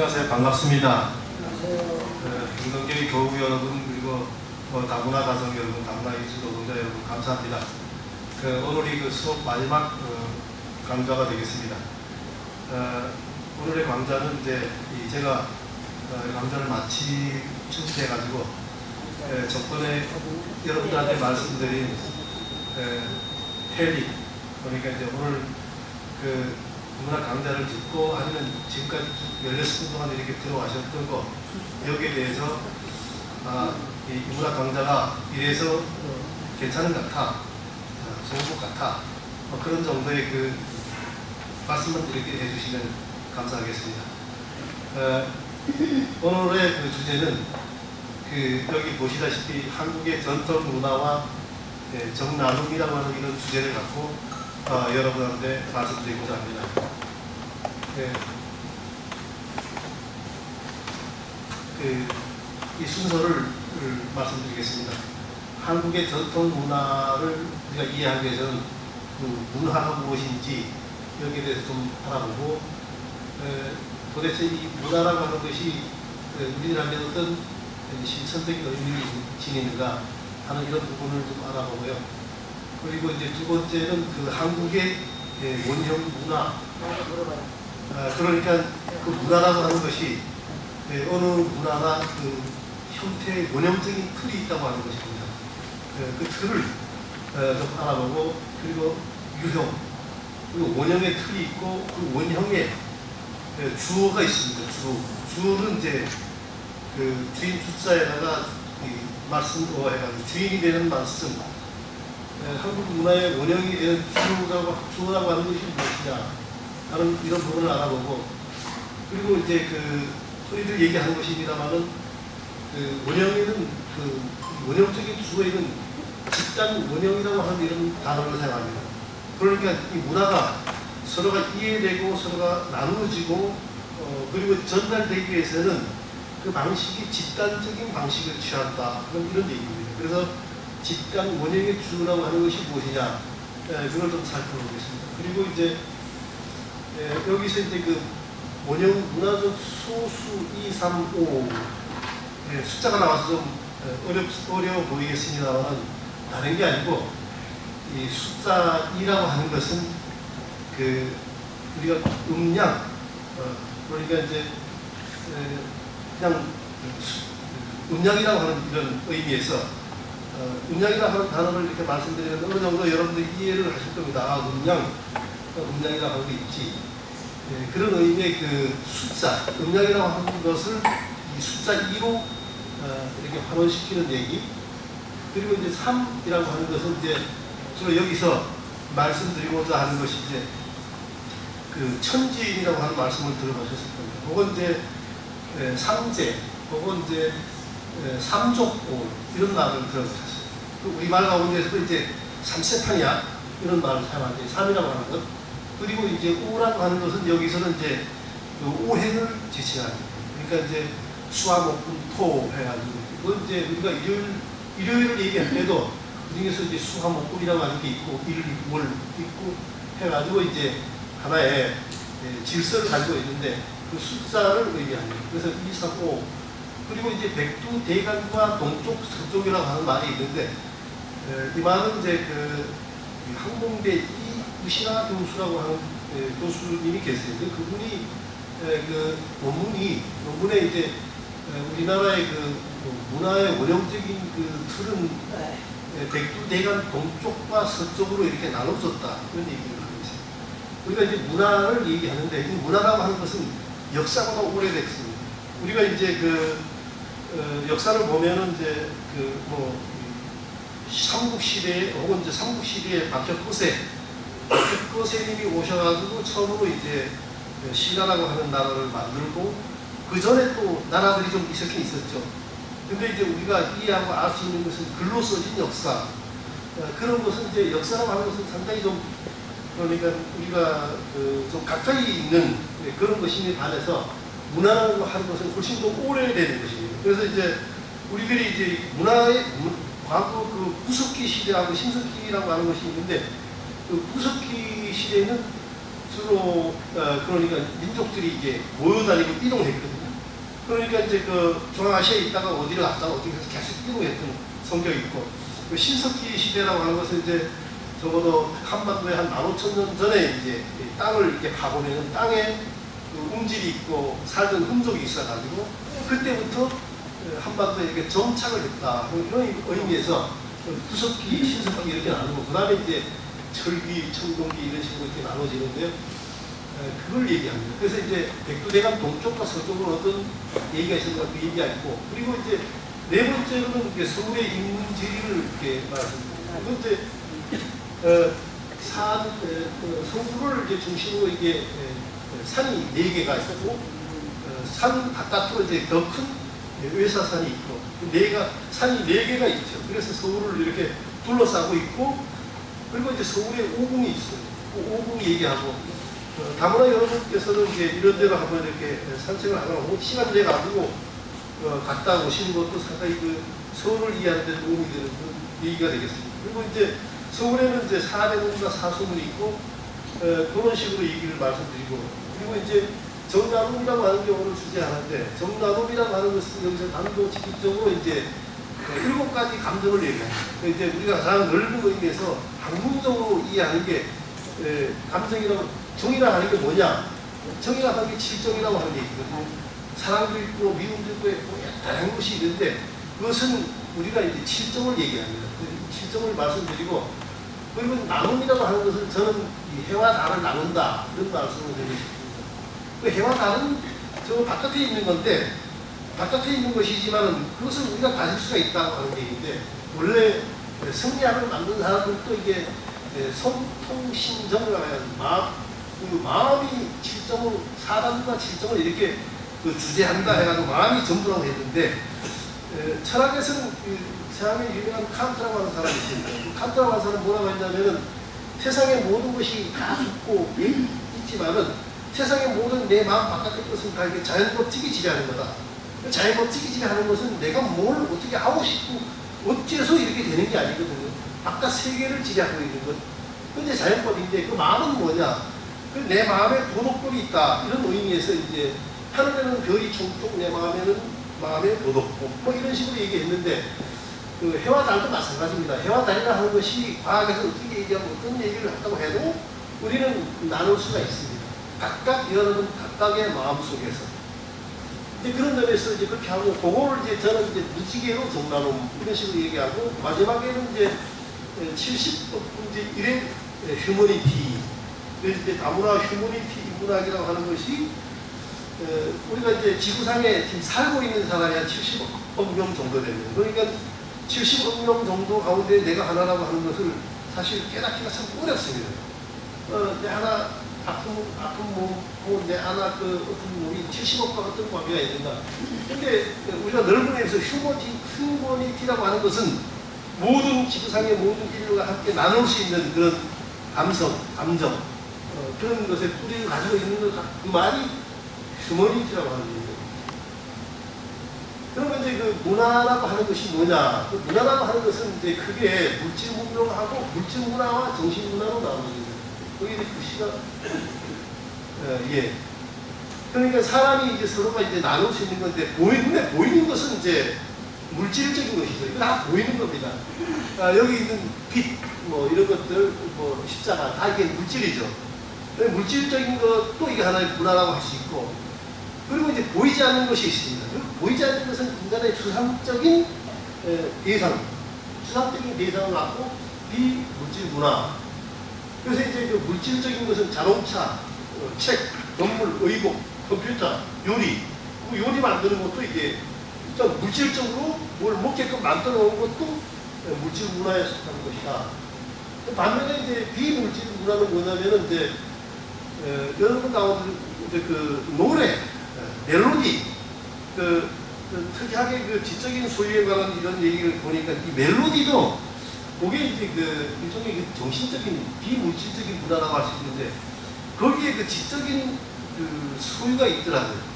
안녕하세요. 반갑습니다. 안녕하세요. 김동교의 교우 여러분, 그리고 다문화 가정 여러분, 다문화 예술 노동자 여러분, 감사합니다. 오늘이 수업 마지막 강좌가 되겠습니다. 오늘의 강좌는 이제 제가 강좌를 마치해가지고 저번에 여러분들한테 말씀드린 텔리, 그러니까 이제 오늘 문화 강좌를 듣고 아니면 지금까지 16분 동안 이렇게 들어와셨던 거, 여기에 대해서 이 문화 강좌가 이래서 괜찮은 것 같아, 좋은 것 같아, 그런 정도의 말씀을 이렇게 해주시면 감사하겠습니다. 오늘의 주제는 여기 보시다시피 한국의 전통 문화와 정나눔이라고 하는 이런 주제를 갖고 여러분한테 말씀드리고자 합니다. 이 순서를 말씀드리겠습니다. 한국의 전통 문화를 우리가 이해하기 위해서는 문화가 무엇인지 여기에 대해서 좀 알아보고, 도대체 이 문화라고 하는 것이 우리들한테 어떤 실천적인 의미를 지니는가 하는 이런 부분을 좀 알아보고요. 그리고 이제 두 번째는 한국의 원형 문화. 그러니까 그 문화라고 하는 것이 어느 문화나 형태의 원형적인 틀이 있다고 하는 것입니다. 그 틀을 좀 알아보고, 그리고 유형, 그리고 원형의 틀이 있고, 그 원형에 주어가 있습니다. 주어는 이제 주인 주자에다가 말씀어 해가지고 주인이 되는 말씀. 한국 문화의 원형이 되는 주어라고 하는 것이 무엇이냐 하는 이런 부분을 알아보고, 그리고 이제 저희들 얘기하는 것입니다만은 원형에는 원형적인 주어에는 집단 원형이라고 하는 이런 단어를 사용합니다. 그러니까 이 문화가 서로가 이해되고 서로가 나누어지고 그리고 전달되기 위해서는 그 방식이 집단적인 방식을 취한다, 이런 얘기입니다. 그래서 집단 원형의 주라고 하는 것이 무엇이냐, 그걸 좀 살펴보겠습니다. 그리고 이제 여기서 이제 원형 문화적 소수 2, 3, 5 숫자가 나와서 좀 어려워 보이겠습니다만 다른 게 아니고, 이 숫자 2라고 하는 것은 우리가 음량, 그러니까 이제 그냥 음량이라고 하는 이런 의미에서 음량이라고 하는 단어를 이렇게 말씀드리면 어느 정도 여러분들이 이해를 하실 겁니다. 음량이라고 하는 게 있지. 그런 의미의 숫자, 음량이라고 하는 것을 이 숫자 2로 이렇게 환원시키는 얘기. 그리고 이제 3이라고 하는 것은 이제 주로 여기서 말씀드리고자 하는 것이 이제 천지인이라고 하는 말씀을 들어보셨을 겁니다. 혹은 이제 삼재, 혹은 이제 삼족오, 이런 말을 들어보셨어요. 우리말 가운데서도 이제 삼세판이야, 이런 말을 사용하는데 3이라고 하는 것. 그리고 이제 오라고 하는 것은 여기서는 이제 오행을 지칭하는 거예요. 그러니까 이제 수화목금 토 해가지고, 그건 이제 우리가 일요일을 얘기할 때도 그 중에서 이제 수화목금이라고 하는 게 있고, 일월 있고 해가지고 이제 하나의 질서를 가지고 있는데 그 숫자를 의미하는 거예요. 그래서 2, 3, 5. 그리고 이제 백두 대간과 동쪽, 서쪽이라고 하는 말이 있는데, 이 말은 이제 항공대 이우시라 교수라고 하는 교수님이 계세요. 그분이 논문에 이제 우리나라의 문화의 원형적인 틀은 백두 대간 동쪽과 서쪽으로 이렇게 나눠졌다, 그런 얘기를 하고 있어요. 우리가 이제 문화를 얘기하는데, 이 문화라고 하는 것은 역사보다 오래됐습니다. 우리가 이제 역사를 보면은 이제 삼국시대에, 혹은 이제 삼국시대에 박혁거세님이 오셔가지고 처음으로 이제 신라라고 하는 나라를 만들고, 그 전에 또 나라들이 좀 있었긴 있었죠. 근데 이제 우리가 이해하고 알 수 있는 것은 글로 써진 역사, 그런 것은 이제 역사라고 하는 것은 상당히 좀, 그러니까 우리가 좀 가까이 있는 그런 것임에 반해서 문화라고 하는 것은 훨씬 더 오래되는 것입니다. 그래서 이제 우리들이 이제 문화의 과거 구석기 시대하고 신석기라고 하는 것이 있는데, 구석기 시대는 주로 그러니까 민족들이 이제 모여 다니고 이동했거든요. 그러니까 이제 그 중앙아시아에 있다가 어디를 갔다가 어디 가서 계속 이동했던 성격이 있고, 그 신석기 시대라고 하는 것은 이제 적어도 한반도에 한 15,000년 전에 이제 땅을 이렇게 파보면은 땅에 그 움질이 있고 살던 흔적이 있어가지고 그때부터 한반도에 이렇게 정착을 했다. 이런 의미에서 구석기, 신석기 이렇게 나누고, 그 다음에 이제 철기, 청동기 이런 식으로 이렇게 나눠지는데요. 그걸 얘기합니다. 그래서 이제 백두대간 동쪽과 서쪽으로 어떤 얘기가 있었는가 그 얘기가 있고, 그리고 이제 네 번째로는 이제 서울의 인문지리를 이렇게 말씀드립니다. 두 번째, 서울을 이제 중심으로 이게 산이 4개가 있고, 산 바깥으로 이제 더 큰 외사산이 있고, 산이 4개가 있죠. 그래서 서울을 이렇게 둘러싸고 있고, 그리고 이제 서울에 오궁이 있어요. 그 오궁 얘기하고, 다문화 여러분께서는 이제 이런 데로 한번 이렇게 산책을 하거나 시간 내 가지고 갔다 오시는 것도 상당히 그 서울을 이해하는 데 도움이 되는 그런 얘기가 되겠습니다. 그리고 이제 서울에는 이제 사대문과 사소문이 있고, 그런 식으로 얘기를 말씀드리고, 그리고 이제 정나눔이라고 하는 게 오늘 주제 하나인데, 정나눔이라고 하는 것은 여기서 단도직입적으로 이제 7가지 감정을 얘기합니다. 이제 우리가 가장 넓은 의미에서 학문적으로 이해하는 게 감정이라고, 정이라고 하는 게 뭐냐? 정이라고 하는 게 칠정이라고 하는 얘기거든요. 사랑도 있고 미움도 있고 다양한 것이 있는데, 그것은 우리가 이제 칠정을 얘기합니다. 칠정을 말씀드리고, 그리고 나눔이라고 하는 것은 저는 해와 달을 나눈다, 이런 말씀을 드리고 싶습니다. 그 해와 달은 저 바깥에 있는 건데, 바깥에 있는 것이지만 그것을 우리가 가질 수가 있다고 하는 얘기인데, 원래 성리학을 만든 사람들도 이게 성통신정이라고 해야 마음이 칠정을, 사람과 칠정을 이렇게 주제한다 해가지고 마음이 전부라고 했는데, 철학에서는 세상에 유명한 칸트라고 하는 사람이 있습니다. 그 칸트라고 하는 사람은 뭐라고 했냐면은, 세상의 모든 것이 다 좋고 있지만은 세상의 모든 내 마음 바깥의 것은 다 이게 자연법칙이 지배하는 거다. 자연법칙이 지배하는 것은 내가 뭘 어떻게 하고 싶고 어째서 이렇게 되는 게 아니거든요. 바깥 세계를 지배하고 있는 것. 그게 자연법인데, 그 마음은 뭐냐? 내 마음에 도덕법이 있다. 이런 의미에서 이제 하늘에는 별이 총총, 내 마음에는 마음의 도덕법, 뭐 이런 식으로 얘기했는데, 그 해와 달도 마찬가지입니다. 해와 달이라 하는 것이 과학에서 어떻게 얘기하고 어떤 얘기를 한다고 해도 우리는 나눌 수가 있습니다. 각각 여러분 각각의 마음 속에서. 이제 그런 점에서 이제 그렇게 하고, 그거를 이제 저는 이제 무지개로 정나눔 이런 식으로 얘기하고, 마지막에는 이제 70번째 일의 휴머니티. 이제 다문화 휴머니티 인문학이라고 하는 것이, 우리가 이제 지구상에 지금 살고 있는 사람이 한 70억 명 정도 됩니다. 그러니까 70억 명 정도 가운데 내가 하나라고 하는 것을 사실 깨닫기가 참 어렵습니다. 내 하나 아픈 몸, 내 하나 그 어떤 몸이 70억과 어떤 관계가 있는가. 근데 우리가 넓은 의미에서 휴머니티라고 하는 것은 모든 지구상의 모든 인류가 함께 나눌 수 있는 그런 감성, 감정, 그런 것에 뿌리를 가지고 있는 것, 그 말이 휴머니티라고 하는 얘기죠. 그러면 이제 그 문화라고 하는 것이 뭐냐? 그 문화라고 하는 것은 이제 크게 물질 문명하고 물질 문화와 정신 문화로 나눠집니다. 거기 이제 글씨가 예. 그러니까 사람이 이제 서로가 이제 나눌 수 있는 건데, 눈에 보이는 것은 이제 물질적인 것이죠. 이거 다 보이는 겁니다. 여기 있는 빛, 뭐 이런 것들, 뭐 십자가 다 이게 물질이죠. 물질적인 것도 이게 하나의 문화라고 할 수 있고, 그리고 이제 보이지 않는 것이 있습니다. 보이지 않는 것은 인간의 추상적인 대상, 추상적인 대상을 갖고 비물질 문화. 그래서 이제 그 물질적인 것은 자동차, 책, 건물, 의복, 컴퓨터, 요리. 그 요리 만드는 것도 이게 일단 물질적으로 뭘 먹게끔 만들어 놓은 것도 물질 문화에 속하는 것이다. 반면에 이제 비물질 문화는 뭐냐면은 이제 여러분 가운데 이제 그 노래, 멜로디, 특이하게 그 지적인 소유에 관한 이런 얘기를 보니까 이 멜로디도 그게 이제 그 일종의 그 정신적인 비물질적인 문화라고 할 수 있는데, 거기에 그 지적인 그 소유가 있더라고요.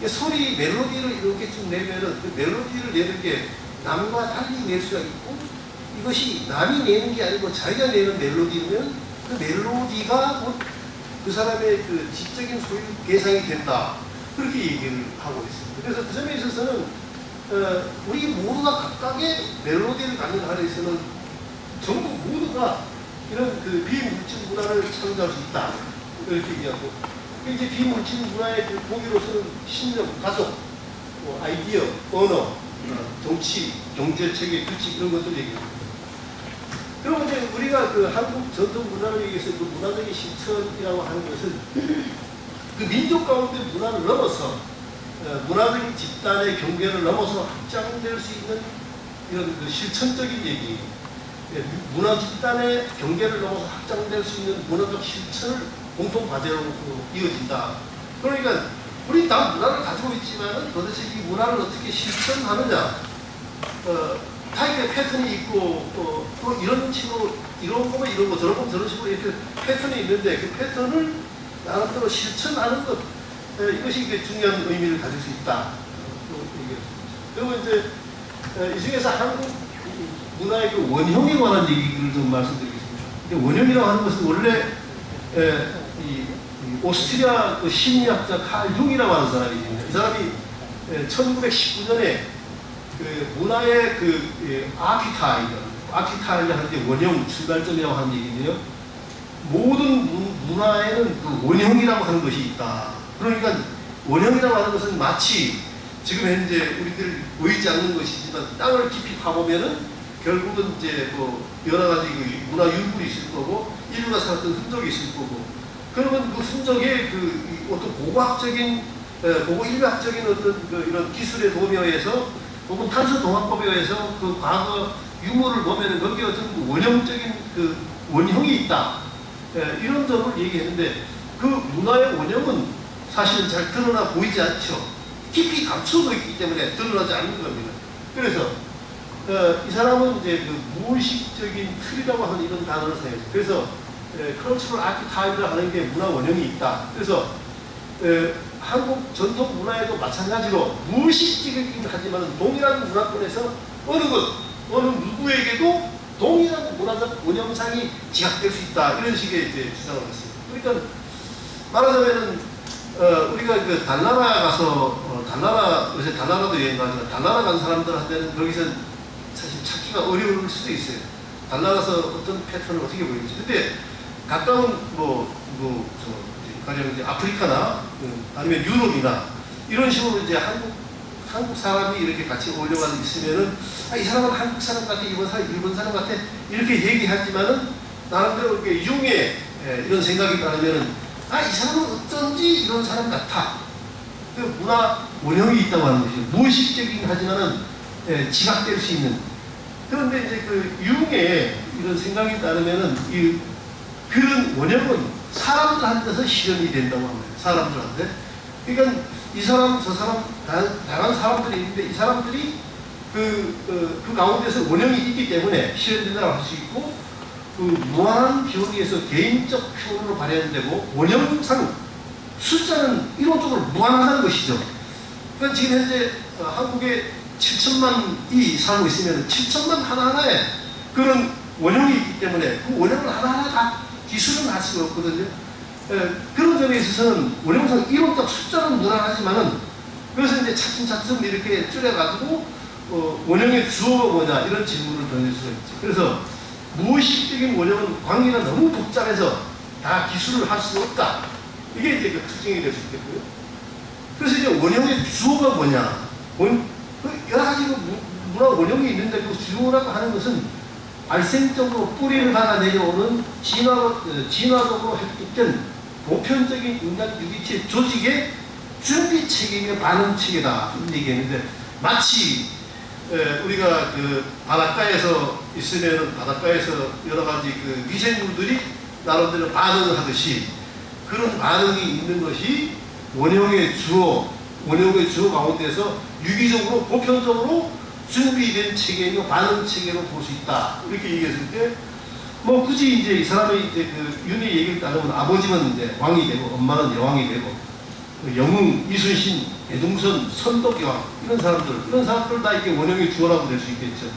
소리, 멜로디를 이렇게 쭉 내면은 그 멜로디를 내는 게 남과 달리 낼 수가 있고, 이것이 남이 내는 게 아니고 자기가 내는 멜로디면 그 멜로디가 곧 그 사람의 그 지적인 소유 대상이 된다. 그렇게 얘기를 하고 있습니다. 그래서 그 점에 있어서는 우리 모두가 각각의 멜로디를 갖는 한에서는 전부 모두가 이런 그 비물질 문화를 창조할 수 있다. 이렇게 얘기하고, 이제 비물질 문화의 그 보기로서는 신념, 가족, 뭐 아이디어, 언어, 정치, 경제 체계, 규칙 이런 것들 얘기합니다. 그리고 이제 우리가 그 한국 전통 문화를 위해서 그 문화적인 실천이라고 하는 것은 그 민족 가운데 문화를 넘어서 문화적인 집단의 경계를 넘어서 확장될 수 있는 이런 그 실천적인 얘기, 문화 집단의 경계를 넘어서 확장될 수 있는 문화적 실천을 공통 과제로 이어진다. 그러니까 우리 다 문화를 가지고 있지만은 도대체 이 문화를 어떻게 실천하느냐? 타입의 패턴이 있고 또 이런 식으로 이런 거면 이런 거 저런 거면 저런 식으로 이렇게 패턴이 있는데 그 패턴을 나름대로 실천하는 것, 이것이 이게 중요한 의미를 가질 수 있다. 그리고 이제 이 중에서 한국 문화의 그 원형에 관한 얘기를 좀 말씀드리겠습니다. 원형이라고 하는 것은 원래 이 오스트리아 그 심리학자 칼 융이라고 하는 사람이 있습니다. 이 사람이 1919년에 그 문화의 그 아키타일 하는 게 원형 출발점이라고 하는 얘기인데요. 모든 문화에는 그 원형이라고 하는 것이 있다. 그러니까 원형이라고 하는 것은 마치 지금 현재 우리들 보이지 않는 것이지만 땅을 깊이 파보면은 결국은 이제 뭐 여러 가지 그 문화 유물이 있을 거고 인류가 살았던 흔적이 있을 거고, 그러면 그 흔적에 그 어떤 고고학적인 고고 인류학적인 어떤 그 이런 기술에 도움에 의해서 혹은 탄소 동화법에 의해서 그 과거 유물을 보면은 거기에 어떤 그 원형적인 그 원형이 있다. 이런 점을 얘기했는데 그 문화의 원형은 사실은 잘 드러나 보이지 않죠. 깊이 감춰져 있기 때문에 드러나지 않는 겁니다. 그래서 이 사람은 이제 그 무의식적인 틀이라고 하는 이런 단어를 사용해요. 그래서 cultural archetype라고 하는 게 문화 원형이 있다. 그래서 한국 전통 문화에도 마찬가지로 무의식적이긴 하지만 동일한 문화권에서 어느 누구에게도 동일한 문화적 원형상이 지각될 수 있다. 이런 식의 이제 주장을 했습니다. 그러니까 말하자면은 우리가 그 달나라 가서 요새 달나라도 여행 가지만 달나라 간 사람들한테는 거기서 사실 찾기가 어려울 수도 있어요. 달나라에서 어떤 패턴을 어떻게 보이는지. 근데 가까운 가령 이제 아프리카나 아니면 유럽이나 이런 식으로 이제 한국 사람이 이렇게 같이 어울려가지고 있으면은 이 사람은 한국 사람 같아, 일본 사람 같아 이렇게 얘기하지만은 나름대로 이렇게 융의 이런 생각이 따르면은 이 사람은 어쩐지 이런 사람 같아. 그 문화 원형이 있다고 하는 것이죠. 무의식적이긴 하지만은 지각될 수 있는. 그런데 이제 그 융의 이런 생각이 따르면은 그런 원형은 사람들한테서 실현이 된다고 합니다. 사람들한테. 그러니까 이 사람, 저 사람, 다양한 사람들이 있는데 이 사람들이 그 가운데서 원형이 있기 때문에 실현된다고 할 수 있고, 그 무한한 비용에서 개인적 표현으로 발현되고 원형상 숫자는 이론적으로 무한하다는 것이죠. 그러니까 지금 현재 한국에 7천만이 살고 있으면 7천만 하나하나에 그런 원형이 있기 때문에 그 원형을 하나하나 다 기술은 할 수가 없거든요. 그런 점에 있어서는 원형상 이론적 숫자는 무난하지만은 그래서 이제 차츰차츰 이렇게 줄여가지고 원형의 주어가 뭐냐 이런 질문을 던질 수가 있죠. 그래서 무의식적인 원형은 관계가 너무 복잡해서 다 기술을 할 수 없다. 이게 이제 그 특징이 될 수 있겠고요. 그래서 이제 원형의 주어가 뭐냐. 여러 가지 문화 원형이 있는데 그 주어라고 하는 것은 발생적으로 뿌리를 받아 내려오는 진화적으로 획득된 보편적인 인간 유기체 조직의 준비 체계이며 반응 체계다. 이런 얘기했는데 마치 우리가 그 바닷가에서 있으면 바닷가에서 여러 가지 그 미생물들이 나름대로 반응을 하듯이 그런 반응이 있는 것이 원형의 주어 가운데서 유기적으로 보편적으로 준비된 체계이며 반응 체계로 볼 수 있다. 이렇게 얘기했을 때 뭐 굳이 이제 이 사람의 이제 그 윤희 얘기를 따르면 아버지는 이제 왕이 되고 엄마는 여왕이 되고 영웅, 이순신, 대동선, 선덕여왕 이런 사람들 다 이게 원형의 주어라고 될 수 있겠죠.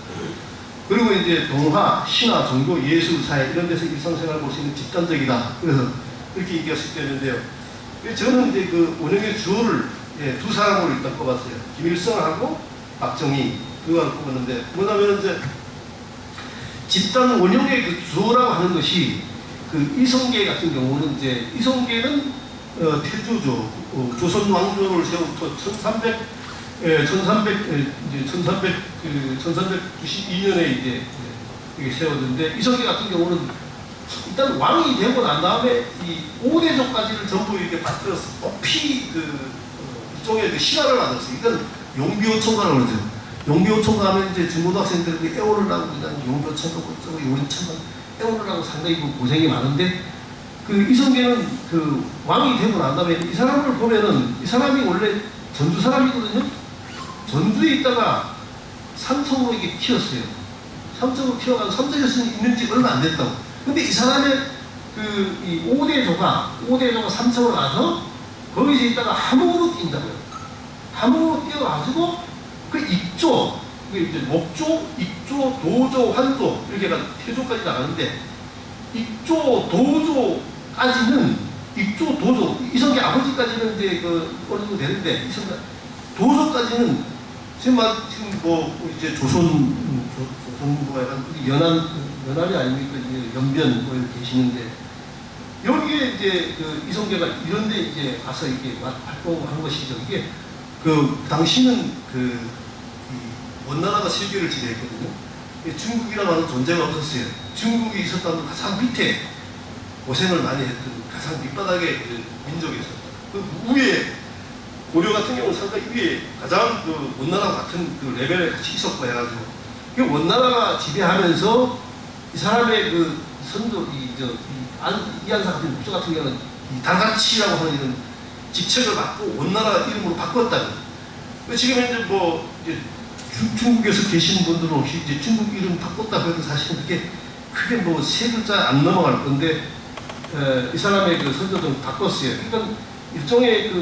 그리고 이제 동화, 신화, 종교, 예술, 사회 이런 데서 일상생활을 볼 수 있는 집단적이다. 그래서 그렇게 얘기할 수 있겠는데요. 저는 이제 그 원형의 주어를 두 사람으로 일단 꼽았어요. 김일성하고 박정희 그걸 꼽았는데 뭐냐면 이제 집단 원형의 그 주어라고 하는 것이 그 이성계 같은 경우는 이제 이성계는 태조죠. 조선 왕조를 세우고 1392년에 이제 이게 세웠는데 이성계 같은 경우는 일단 왕이 되고 난 다음에 이 5대조까지를 전부 이렇게 받들어서 높이 이쪽에 그 신화를 만들었어요. 이건 용비오총가라고 그러죠. 용비오총가 하면 이제 중고등학생들이 애호를 하고 그냥 용비오총가 어쩌고 요리천만 애호를 하고 상당히 고생이 많은데 그 이성계는 그 왕이 되고 난 다음에 이 사람을 보면은 이 사람이 원래 전주 사람이거든요. 전주에 있다가 삼성으로 이게 튀었어요. 삼성으로 튀어가지고 삼성에서 있는지 얼마 안 됐다고. 근데 이 사람의 이 5대조가 삼성으로 가서 거기서 있다가 함흥으로 뛴다고요. 함흥으로 뛰어가지고 그 입조, 이제 목조, 입조, 도조, 환조 이렇게 해서 태조까지 나가는데 입조, 도조까지는 입조, 도조 이성계 아버지까지는 이제 어느 정도 되는데 도조까지는 지금 뭐 이제 조선부가 약간 연합이 아닙니까? 이제 연변 뭐 이렇게 계시는데 여기에 이제 이성계가 이런데 이제 가서 이렇게 활동한 것이죠. 이게 당시는 원나라가 세계를 지배했거든요. 중국이라고 하는 존재가 없었어요. 중국이 있었다면 가장 밑에 고생을 많이 했던 가장 밑바닥의 민족이었어요. 위에 고려 같은 경우는 상당히 위에 가장 원나라 같은 레벨에 같이 있었고 해가지고 원나라가 지배하면서 이 사람의 선조 이한사 같은 국조 같은 경우는 다가치라고 하는 이런 직책을 받고 원나라 이름으로 바꿨다는. 지금 이제 뭐 중국에서 계신 분들은 혹시 이제 중국 이름 바꿨다고 해도 사실은 그게 뭐 세 글자 안 넘어갈 건데 이 사람의 선조들은 바꿨어요. 그러니까 일종의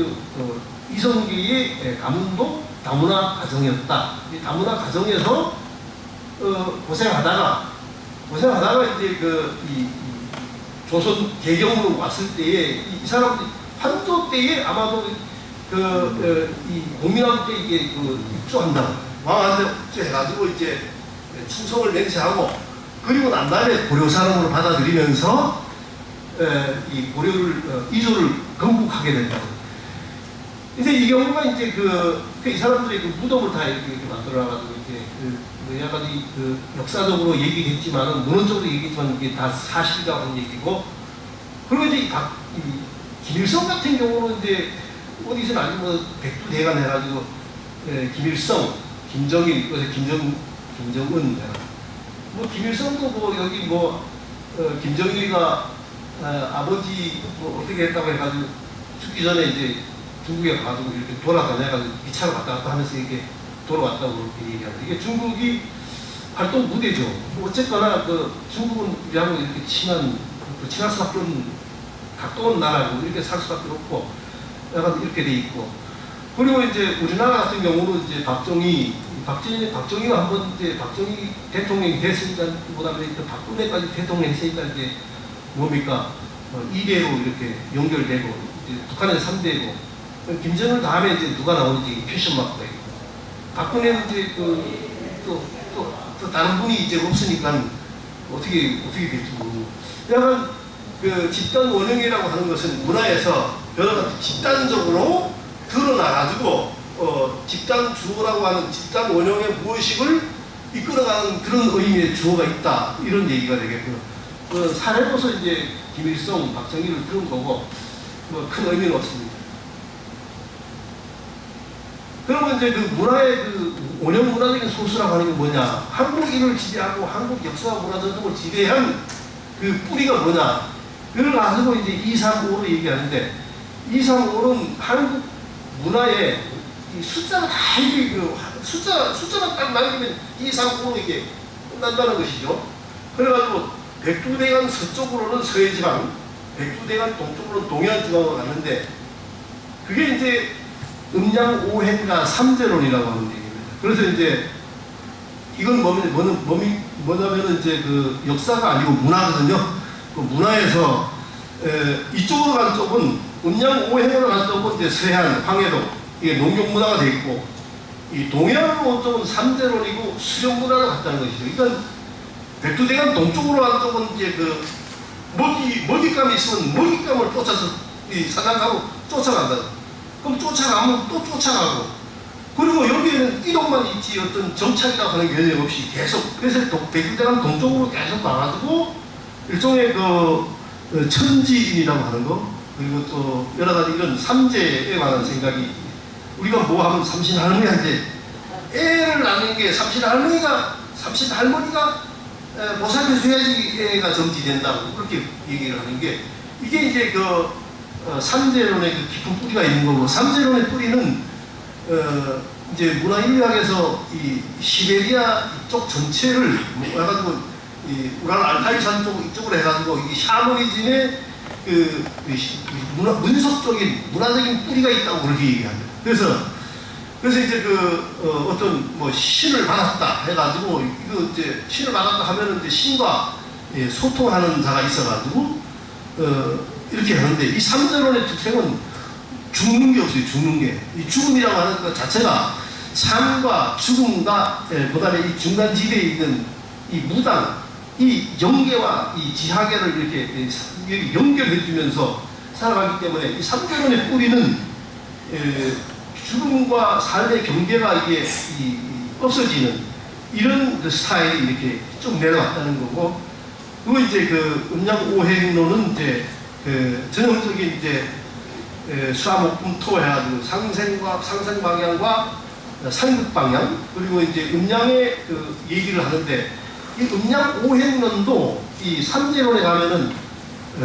이성계의 가문도 다문화 가정이었다. 이 다문화 가정에서 고생하다가 이제 이 조선 개경으로 왔을 때에 이 사람들이 환조 때에 아마도 이 공민왕 때 이게 입주한다고 왕한테 입주해가지고 이제 충성을 맹세하고 그리고 난 다음에 고려 사람으로 받아들이면서 이 고려를 이조를 건국하게 된다고. 이제 이 경우가 이제 이 사람들의 무덤을 다 이렇게 만들어놔가지고 이제 약간 역사적으로 얘기했지만은 문헌적으로 얘기했지만 이게 다 사실이라고 하는 얘기고. 그리고 이제 이 김일성 같은 경우는 이제 어디서 아니 뭐 백두대간 해가지고 김일성, 김정일, 그래서 김정은 뭐 김일성도 뭐 여기 뭐 김정일이가 아버지 뭐 어떻게 했다고 해가지고 죽기 전에 이제 중국에 가가지고 이렇게 돌아다녀가지고 기차로 왔다 갔다 하면서 이렇게 돌아왔다고 그렇게 얘기하는데 이게 중국이 활동 무대죠. 어쨌거나 중국은 우리하고 이렇게 친할 수밖에 없는 가까운 나라고 이렇게 살 수밖에 없고 약간 이렇게 돼 있고. 그리고 이제 우리나라 같은 경우는 이제 박정희가 한번 이제 박정희 대통령이 됐으니까 그다음에 박근혜까지 대통령이 했으니까 이제 뭡니까 2대로 이렇게 연결되고 이제 북한에서 3대고 김정은 다음에 이제 누가 나오는지 패션 마크가 있고 박근혜는 이제 또 다른 분이 이제 없으니까 어떻게 될지 모르고 약간 집단 원형이라고 하는 것은 문화에서 여러 가지 집단적으로 드러나가지고 집단 주어라고 하는 집단 원형의 무의식을 이끌어가는 그런 의미의 주어가 있다 이런 얘기가 되겠고요. 사례로서 이제 김일성, 박정희를 들은 거고 뭐 큰 의미는 없습니다. 그러면 이제 문화의 원형 문화적인 소수라고 하는 게 뭐냐? 한국인을 지배하고 한국 역사와 문화 전통을 지배한 뿌리가 뭐냐? 그걸 가지고 이제 2, 3, 5로 얘기하는데 2, 3, 5는 한국 문화의 이 숫자가 다 이게 숫자만 딱 남기면 2, 3, 5로 이게 끝난다는 것이죠. 그래가지고 백두대간 서쪽으로는 서해지방, 백두대간 동쪽으로는 동해안지방으로 갔는데 그게 이제 음양오행가 삼재론이라고 하는 얘기입니다. 그래서 이제 이건 뭐냐면 이제 역사가 아니고 문화거든요. 문화에서 이쪽으로 간 쪽은 음양 오행으로 간 쪽은 이제 서해안, 황해도 이게 농경 문화가 돼 있고, 이 동해안으로 온 쪽은 삼재론이고 수령 문화가 같다는 것이죠. 그러니까 백두대간 동쪽으로 간 쪽은 이제 그 먹잇감이 있으면 먹잇감을 쫓아서 이 사냥하고 쫓아간다. 그럼 쫓아가면 또 쫓아가고. 그리고 여기에는 이동만 있지 어떤 정착이라고 하는 개념 없이 계속, 그래서 백두대간 동쪽으로 계속 가가지고 일종의 그 천지인이라고 하는 거, 그리고 또 여러 가지 이런 삼재에 관한 생각이, 우리가 뭐 하면 삼신할머니한테 애를 낳는 게 삼신할머니가 보살펴줘야지 애가 정지된다고 그렇게 얘기를 하는 게, 이게 이제 그 삼재론의 그 깊은 뿌리가 있는 거고, 삼재론의 뿌리는 이제 문화인류학에서 이 시베리아 이쪽 전체를 해가지고 이 우랄 알타이산 쪽 이쪽으로 해가지고 이 샤머니즘의 그 문석적인 문화적인 뿌리가 있다고 그렇게 얘기합니다. 그래서 이제 그 어떤 뭐 신을 받았다 해가지고, 이거 이제 신을 받았다 하면은 이제 신과 소통하는 자가 있어가지고 이렇게 하는데, 이 삼재론의 특성은 죽는 게 없어요. 죽는 게. 이 죽음이라고 하는 것 자체가 삶과 죽음과 그다음에 이 중간 지대에 있는 이 무당, 이 영계와 이 지하계를 이렇게 연결해주면서 살아가기 때문에, 이 삼재론의 뿌리는 죽음과 삶의 경계가 이게 없어지는 이런 그 스타일이 이렇게 쭉 내려왔다는 거고, 그리고 이제 그 음양오행론은 이제 그 전형적인 이제 수화목금토 해가지고 상생 방향과 상극 방향, 그리고 이제 음양의 그 얘기를 하는데, 이 음양오행론도 이 삼재론에 가면은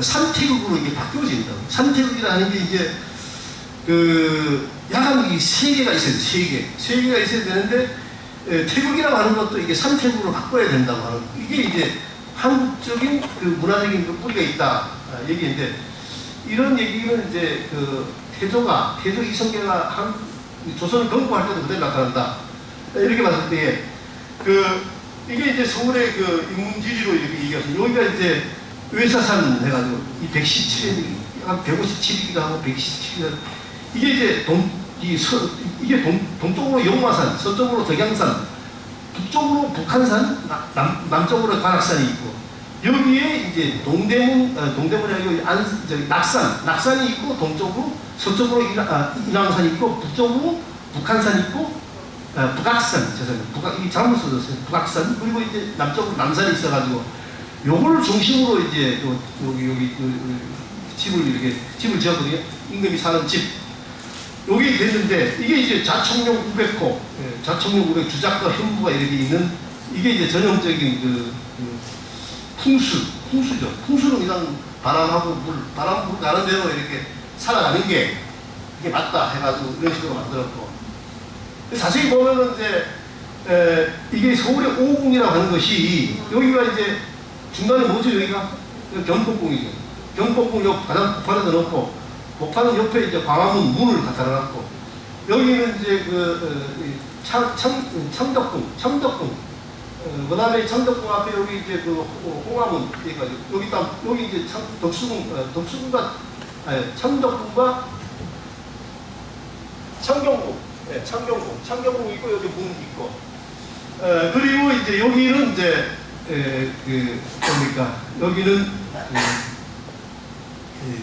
삼태극으로 이게 바뀌어진다. 삼태극이라는 게 이제 그 약간 이 세 개가 있어야 돼. 세 개가 있어야 되는데, 태극이라고 하는 것도 이게 삼태극으로 바꿔야 된다고 하는, 이게 이제 한국적인 그 문화적인 그 뿌리가 있다 얘기인데, 이런 얘기는 이제 그 태조 이성계가 조선을 건국할 때도 그대로 나타난다. 이렇게 봤을 때 이게 이제 서울의 그 인문지리로 이렇게 얘기하죠. 여기가 이제 외사산 해가지고 이 117일, 한 157이기도 하고 117일, 이게 이제 동쪽으로 용마산, 서쪽으로 덕양산, 북쪽으로 북한산, 남쪽으로 관악산이 있고, 여기에 이제 동대문이 아니고 낙산이 있고, 동쪽으로 서쪽으로 인왕산이 있고, 북쪽으로 북한산이 있고, 북악산, 죄송합니다. 이 잘못 써졌어요. 북악산, 그리고 이제 남쪽으로 남산이 있어가지고, 요걸 중심으로 이제 여기 집을 지었거든요. 임금이 사는 집. 여기 됐는데, 이게 이제 자청룡 500호, 자청룡 500 주작과 현부가 이렇게 있는, 이게 이제 전형적인 풍수죠. 풍수는 그냥 바람 물 가는 대로 이렇게 살아가는 게 이게 맞다 해가지고 이런 식으로 만들었고, 자세히 보면은 이제 이게 서울의 오궁이라고 하는 것이, 여기가 이제 중간에 뭐죠? 여기가 경복궁이죠. 경복궁 옆 가장 북판에다 놓고, 북판은 옆에 이제 광화문 문을 갖다 놨고, 여기는 이제 청덕궁. 그 다음에 청덕궁 앞에 여기 이제 그 홍화문, 여기 이제 덕수궁과, 청덕궁과 창경궁, 창경궁 있고, 여기 문 있고, 그리고 이제 여기는 이제, 여기는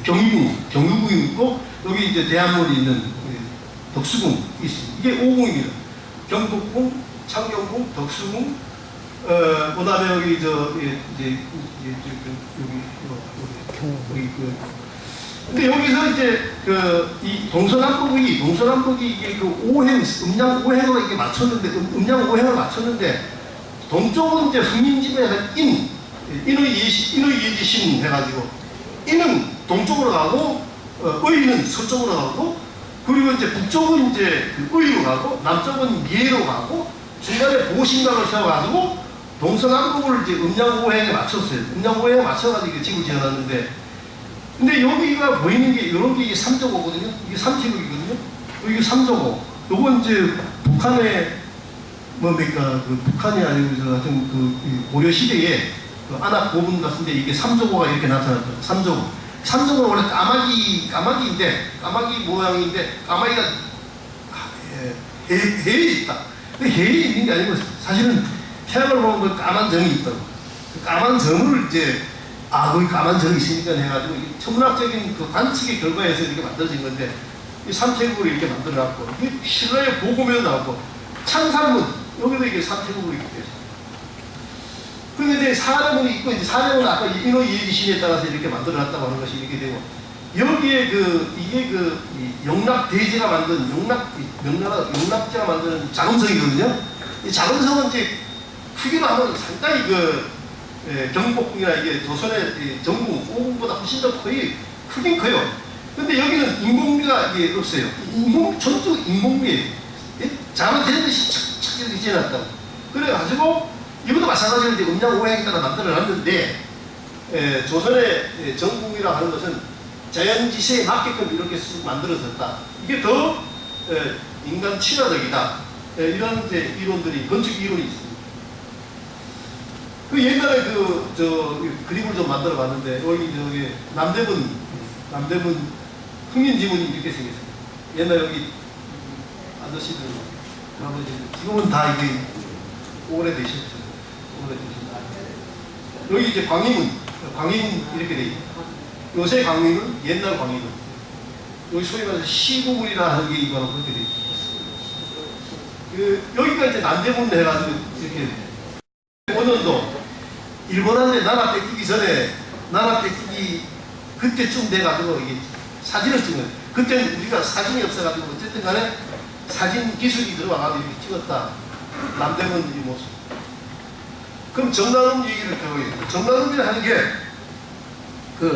경유궁이 있고, 여기 이제 대한문이 있는 덕수궁이 있습니다. 이게 5궁입니다. 경복궁, 창경궁, 덕수궁, 그 다음에 여기 근데 여기서 이제 이 동서남북이 이게 음양 오행으로 이게 맞췄는데, 음양 오행을 맞췄는데, 동쪽은 이제 흥민집에 인의 예지신 해가지고, 인은 동쪽으로 가고, 의는 서쪽으로 가고, 그리고 이제 북쪽은 이제 의로 가고, 남쪽은 미해로 가고, 중간에 보신각을 세워가지고 동서남북을 이제 음양오행에 맞췄어요. 음양오행에 맞춰가지고 집을 지어놨는데, 근데 여기가 보이는 게 이런 게 이게 삼조고거든요. 이게 삼태극이거든요. 이게 삼조고. 요건 이제 북한의 북한이 아니고 하여튼 고려 시대에 안악 고분 같은데 이게 삼조고가 이렇게 나타났죠. 삼조고. 삼성은 원래 까마귀인데, 까마귀 모양인데, 까마귀가 해에 있다. 근데 해에 있는 게 아니고, 사실은 태양을 보면 그 까만 점이 있다고. 그 까만 점을 이제, 거기 까만 점이 있으니까 해가지고, 천문학적인 그 관측의 결과에서 이렇게 만들어진 건데, 이 삼태국을 이렇게 만들어놨고, 이게 신라의 보고면 나왔고, 창살문, 여기도 이게 삼태국으로 있기 때문에. 그런데 이제 사례문이 있고, 이제 사례문은 아까 인호 이해지신에 따라서 이렇게 만들어놨다고 하는 것이 이렇게 되고, 여기에 이게 용납대제가 만든, 용납제가 만드는 자금성이거든요. 이 자금성은 이제 크기로 하면 상당히 경복궁이나 이게 조선의 정궁, 오궁보다 훨씬 더 크긴 커요. 근데 여기는 인공미가 이게 없어요. 전부 인공미예요. 자금되는 듯이 착착 이렇게 지어놨다고. 그래가지고, 이것도 마찬가지로 이제 음양 오행에 따라 만들어 놨는데, 조선의 정궁이라 하는 것은 자연지세에 맞게끔 이렇게 쑥 만들어졌다. 이게 더 인간 친화적이다. 이런 이제 이론들이, 건축 이론이 있습니다. 그 옛날에 그림을 좀 만들어 봤는데, 여기 남대문 흥민지문이 이렇게 생겼어요. 옛날 여기 아저씨들, 지금은 다 이게 오래되셨죠. 여기 이제 광희문 이렇게 돼 있고, 요새 광희문, 옛날 광희문, 여기 소위 말해서 시구문이라 하는 게 이거랑 그렇게 돼 있고, 여기가 이제 남대문 해가지고 이렇게 오늘도 일본한테 나라 뺏기기 전에 그때쯤 돼가지고 이게 사진을 찍는, 그때는 우리가 사진이 없어가지고 어쨌든 간에 사진 기술이 들어와가지고 이렇게 찍었다. 남대문 이 모습. 그럼 정나름 얘기를 해보겠습니다. 정나름이라 하는 게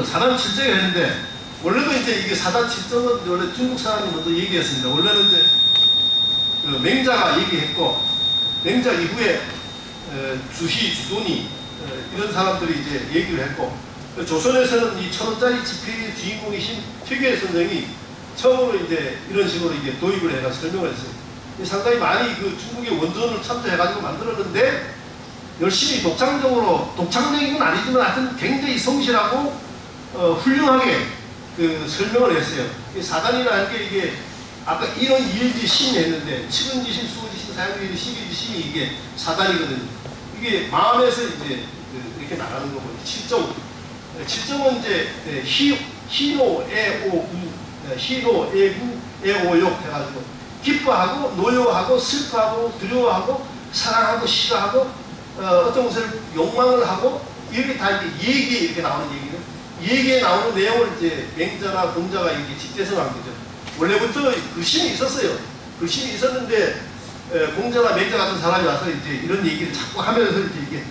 사단 칠정을 했는데, 원래도 이제 이게 사단 칠정은 원래 중국 사람이 먼저 얘기했습니다. 원래는 이제 맹자가 얘기했고, 맹자 이후에 주시, 주돈이 이런 사람들이 이제 얘기를 했고, 조선에서는 이 1,000원짜리 지폐의 주인공이신 퇴계 선생이 처음으로 이제 이런 식으로 이제 도입을 해가 설명을 했어요. 상당히 많이 중국의 원전을 참조해가지고 만들었는데, 열심히 독창적인 건 아니지만 하여튼 굉장히 성실하고 훌륭하게 설명을 했어요. 사단이라는 게 이게 아까 인원 이해지심이 했는데, 칠은지심, 수호지심, 사용지심, 시기지심이 이게 사단이거든요. 이게 마음에서 이제 이렇게 나가는 거고, 칠정은 이제 희노, 애오, 희노, 애구, 애오욕 해가지고 기뻐하고 노여하고 슬퍼하고 두려워하고 사랑하고 싫어하고 어떤 것을 욕망을 하고, 이렇게 다 이제 얘기에 이렇게 나오는 얘기는, 얘기에 나오는 내용을 이제 맹자나 공자가 이렇게 직제성한 거죠. 원래부터 글심이 있었어요. 글심이 있었는데 공자나 맹자 같은 사람이 와서 이제 이런 얘기를 자꾸 하면서 이제 이게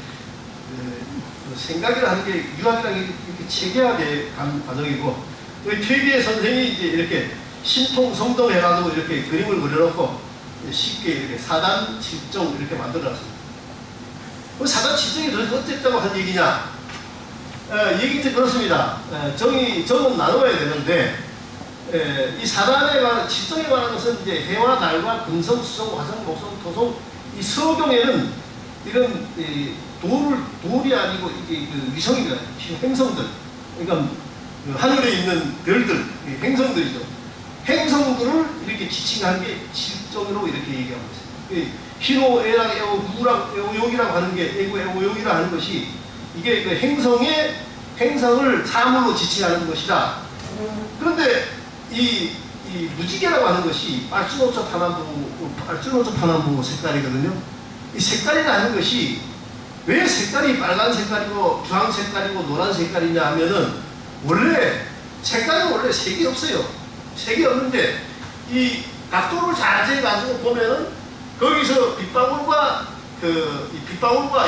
생각이라는 게 유학이라는 게 이렇게 체계화된 과정이고, 퇴계 선생이 이제 이렇게 신통성동 해가지고 이렇게 그림을 그려놓고 쉽게 이렇게 사단 칠정 이렇게 만들어놨습니다. 사단 칠정이 어쨌다고 한 얘기냐? 얘기는 그렇습니다. 정은 나눠야 되는데, 이 사단에 관한, 칠정에 관한 것은 이제 해와 달과 금성, 수성, 화성, 목성, 토성, 이 서경에는 이런 돌이 아니고 이게 위성입니다. 행성들. 그러니까 하늘에 있는 별들, 행성들이죠. 행성들을 이렇게 지칭한 게 칠정으로 이렇게 얘기하고 있어요. 희로, 애락, 애오, 무락, 애오욕이라고 하는 게, 애구, 애오욕이라고 하는 것이 이게 행성을 사물로 지칭하는 것이다. 그런데 이 무지개라고 하는 것이 빨주노초 파남보 색깔이거든요. 이 색깔이라는 것이 왜 색깔이 빨간 색깔이고 주황 색깔이고 노란 색깔이냐 하면은, 색깔은 원래 색이 없어요. 색이 없는데 이 각도를 잘 재가지고 보면은 거기서 빛방울과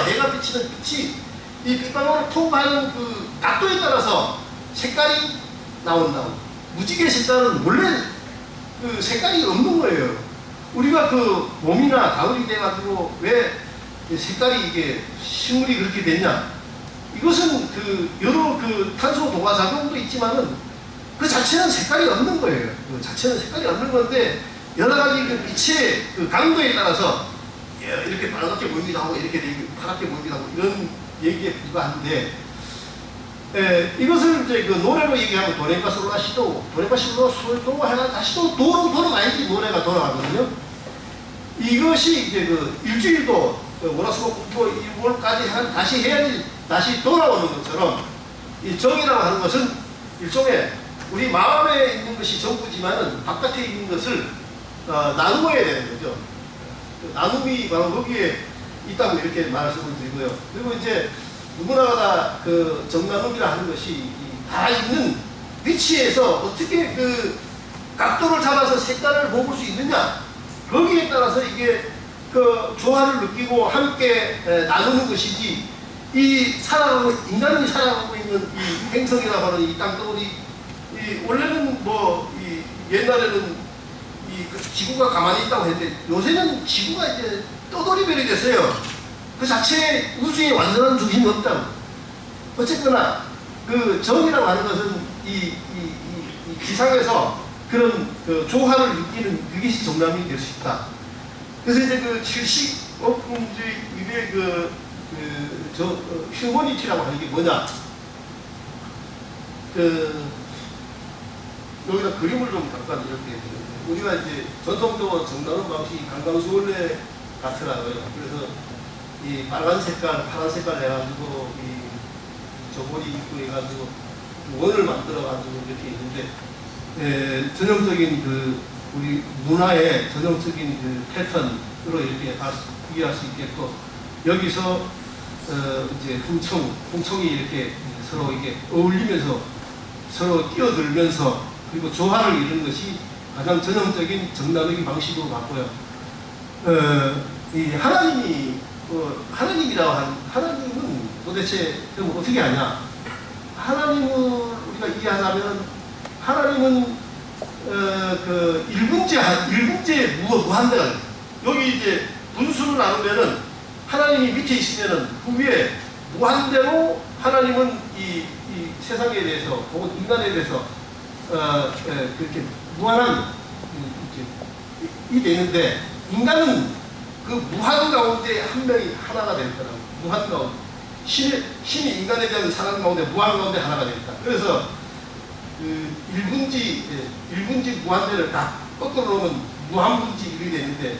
해가 비치는 빛이 이 빛방울을 통과하는 그 각도에 따라서 색깔이 나온다고. 무지개 색깔은 원래 색깔이 없는 거예요. 우리가 몸이나 가을이 돼가지고 왜 색깔이 이게 식물이 그렇게 됐냐? 이것은 여러 탄소 도가 작용도 있지만은 그 자체는 색깔이 없는 거예요. 그 자체는 색깔이 없는 건데, 여러 가지 빛의 강도에 따라서 이렇게 빨갛게 보이기도 하고 이렇게 파랗게 보이기도 하고 이런 얘기에 불과한데, 이것을 이제 그 노래로 얘기하면 도레가 솔라시도, 도레가 솔도 해가 다시 또 도로 돌아가야지 노래가 돌아가거든요. 이것이 이제 그 일주일도 월화수목금토 일월까지 다시 해야지 다시 돌아오는 것처럼 이 정이라고 하는 것은 일종의 우리 마음에 있는 것이 전부지만은 바깥에 있는 것을 나누어야 되는 거죠. 나눔이 바로 거기에 있다고 이렇게 말씀을 드리고요. 그리고 이제 누구나가 다 그 정나눔이라 하는 것이 다 있는 위치에서 어떻게 그 각도를 잡아서 색깔을 뽑을 수 있느냐, 거기에 따라서 이게 그 조화를 느끼고 함께 나누는 것이지, 이 인간이 살아가고 있는 이 행성이라고 하는 이 땅덩어리, 원래는 뭐 옛날에는 그 지구가 가만히 있다고 했는데 요새는 지구가 이제 떠돌이별이 됐어요. 그 자체에 우주에 완전한 중심이 없다고. 어쨌거나 그 정이라고 하는 것은 이 지상에서 그런 그 조화를 느끼는 그것이 정남이 될 수 있다. 그래서 이제 그 70억분주의 휴머니티라고 하는 게 뭐냐? 여기다 그림을 좀 잠깐 이렇게, 우리가 이제 전통적으로 정나눔 방식이 강강수원래 같더라고요. 그래서 이 빨간 색깔, 파란 색깔 해가지고 이 저고리 입고 해가지고 원을 만들어가지고 이렇게 있는데, 전형적인 그 우리 문화의 전형적인 그 패턴으로 이렇게 이해할 수 있겠고, 여기서 이제 홍청이 이렇게 서로 이게 어울리면서 서로 끼어들면서 그리고 조화를 이루는 것이 가장 전형적인 정나누기 방식으로 봤고요. 이 하나님이 하나님이라고 하는, 하나님은 도대체 그럼 어떻게 하냐? 하나님을 우리가 이해하자면 하나님은 그 일분제 무한대가, 여기 이제 분수를 나누면은 하나님이 밑에 있으면은 그 위에 무한대로 하나님은 이 세상에 대해서 혹은 인간에 대해서 그렇게 무한한 이 되는데, 인간은 그 무한 가운데 한 명이 하나가 될 거라고. 무한 가운데 신이 인간에 대한 사랑 가운데 무한 가운데 하나가 되겠다. 그래서 그 일분지 무한대를 다 거꾸로 놓으면 무한분지 일이 되는데,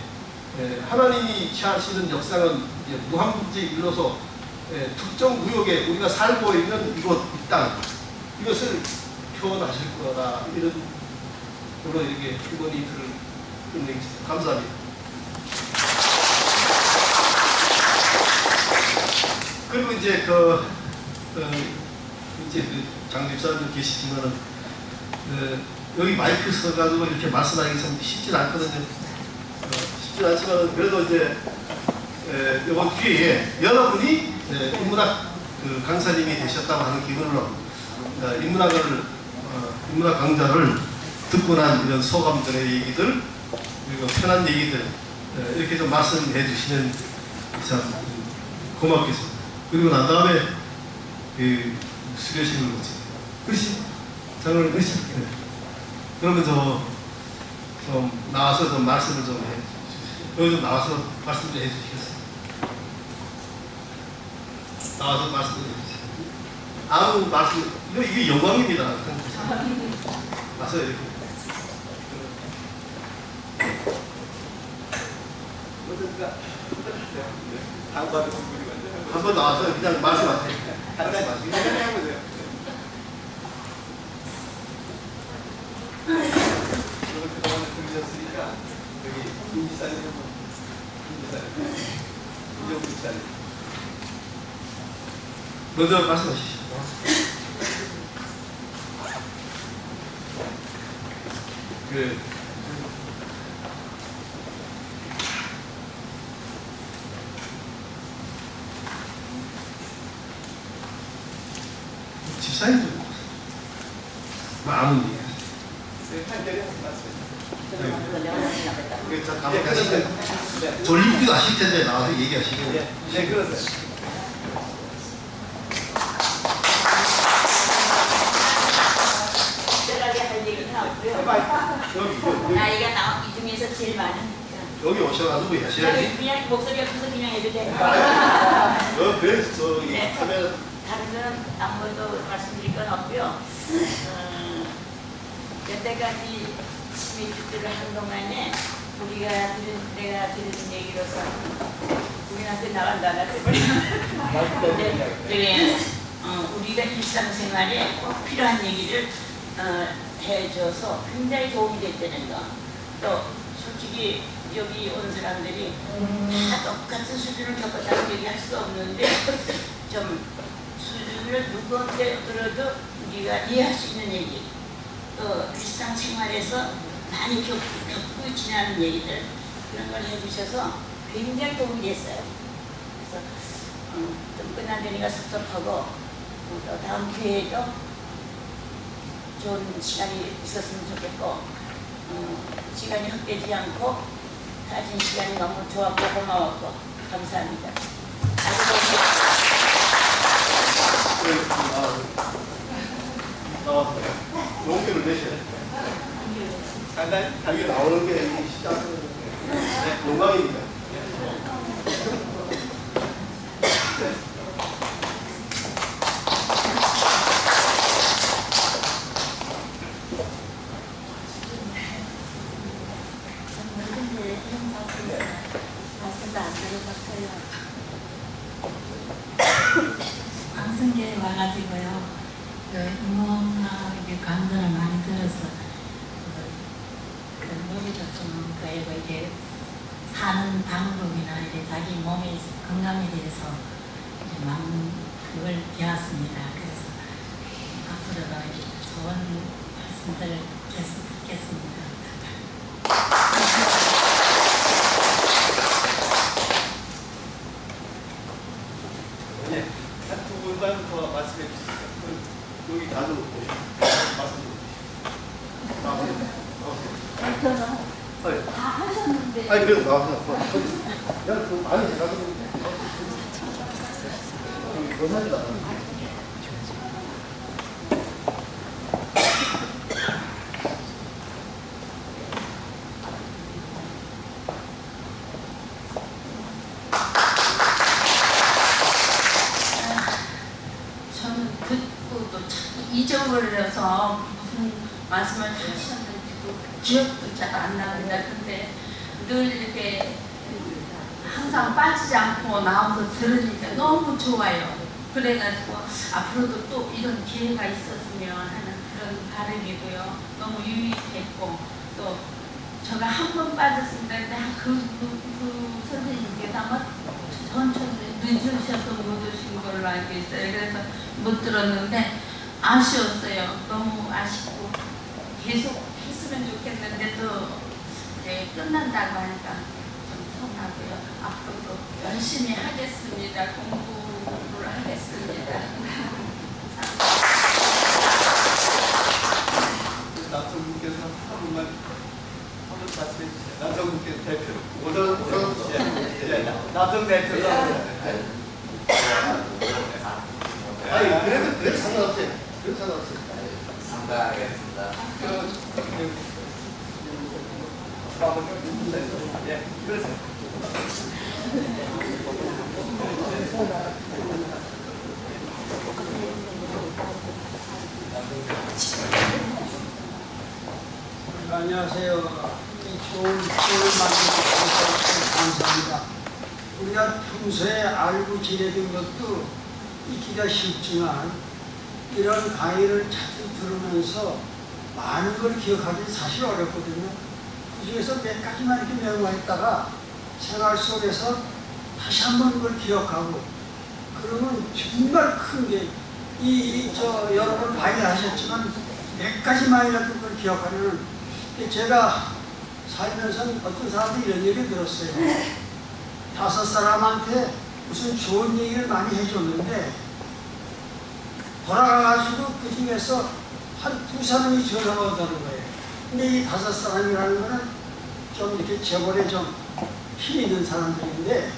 하나님이 취하시는 역상은 이제 무한분지 일로서 특정 구역에 우리가 살고 있는 이곳, 이 땅, 이것을 표현하실 거다. 이런 그런 이렇게 휴머니티를 끝내겠습니다. 감사합니다. 그리고 이제 이제 장 집사님도 계시지만은 여기 마이크 써가지고 이렇게 말씀하기 참 쉽진 않거든요. 쉽진 않지만 그래도 이제 이번 기회에 여러분이 인문학 그 강사님이 되셨다고 하는 기분으로 인문학 강좌를 듣고 난 이런 소감들의 얘기들, 그리고 편한 얘기들 이렇게 좀 말씀해 주시면 참 고맙겠습니다. 그리고 난 다음에 그 수료식을 거치. 그렇지? 장을 그렇지? 네. 그러면 좀 나와서 좀 말씀을 좀 해 주시죠. 여기 좀 나와서 말씀 좀 해 주시겠어요? 나와서 말씀 좀 해 주시죠. 아무 말씀, 이게 영광입니다. 와서 이렇게. 한번 나와서 그냥 말씀하세요. 말씀하세요. 그동안 들으셨으니까 여기 김지사님 이정부차님 먼저 말씀하시죠. 집사님도 아무 얘기. 졸리기도 하실 텐데 나와서 얘기하시고. 네, 그러세요. 특별하게 할 얘기는 없고요. 나이가 이 중에서 제일 많으니까. 여기 오셔가지고 하셔야지. 그냥 목소리 없어서 그냥 해도 되니까. 그래서 저기 네. 하면 다른 건 아무것도 말씀드릴 건 없고요. 여태까지 시민주들을 한 동안에 내가 들은 얘기로서 우리한테 나간다가 되게 우리가 일상생활에 꼭 필요한 얘기를 해줘서 굉장히 도움이 됐다는 거. 또 솔직히 여기 온 사람들이 다 똑같은 수준을 겪었다고 얘기할 수 없는데 좀 수준을 누구한테 들어도 우리가 이해할 수 있는 얘기, 또 일상생활에서 많이 겪고 지나는 얘기들, 그런 걸 해주셔서 굉장히 도움이 됐어요. 그래서 좀 끝나되니까 섭섭하고 또 다음 기회에도 좋은 시간이 있었으면 좋겠고 시간이 헛되지 않고 가진 시간이 너무 좋았고 고마웠고 감사합니다. 나왔어요. 용기를 내셔야 돼요. 간단히 이게 나오는 게 시작은 영광입니다. 방송계에 와가지고요, 응원하고 감동을 많이 들어서 머리도 좀 그리고 이제 사는 방법이나 이제 자기 몸의 건강에 대해서 이제 많은 그걸 배웠습니다. 그래서 앞으로도 이제 좋은 말씀들 계속 듣겠습니다. 네, 두 분만 더 말씀해 주시죠. 여기 가서 말씀. 다 하셨는데. 아니 그래도 나와서 그냥 좀 많이 제가 고생하다. 저는 듣고 또 자꾸 잊어버려서 무슨 말씀을 하셨는지도 기억도 잘 안 납니다. 근데 늘 이렇게 항상 빠지지 않고 나와서 들으니까 너무 좋아요. 그래가지고 앞으로도 또 이런 기회가 있었으면 하는 그런 바람이고요. 너무 유익했고 또 제가 한 번 빠졌습니다. 근데 그 선생님께서 아마 천천히 늦으셔서 못 오신 걸로 알고 있어요. 그래서 못 들었는데 아쉬웠어요. 너무 아쉽고 계속 했으면 좋겠는데 또 이제 끝난다고 하니까 좀 서운하고요. 앞으로도 열심히 하겠습니다. 공부를 하겠습니다. 남성분께서 한 분만 말씀해 주세요. 남성분께서 대표로. 남성 대표로. 아니 그래도 상관없어요. 그래도 상관없어요. 상담하겠습니다. 예, 그러세요. 안녕하세요. 이 좋은 기회를 만들어주셔서 감사합니다. 우리가 평소에 알고 지내던 것도 익히기가 쉽지만 이런 강의를 자주 들으면서 많은 걸 기억하기 사실 어렵거든요. 그 중에서 몇 가지만 이렇게 메모했다가 생활 속에서 다시 한번 그걸 기억하고 그러면 정말 큰 게 여러분 많이 하셨지만 몇 가지만이라도 그걸 기억하면 제가 살면서 어떤 사람들이 이런 얘기를 들었어요. 5사람한테 무슨 좋은 얘기를 많이 해줬는데 돌아가가지고 그 중에서 한 2사람이 전화가 오다는 거예요. 근데 이 5사람이라는 거는 좀 이렇게 재벌에 좀 힘 있는 사람들인데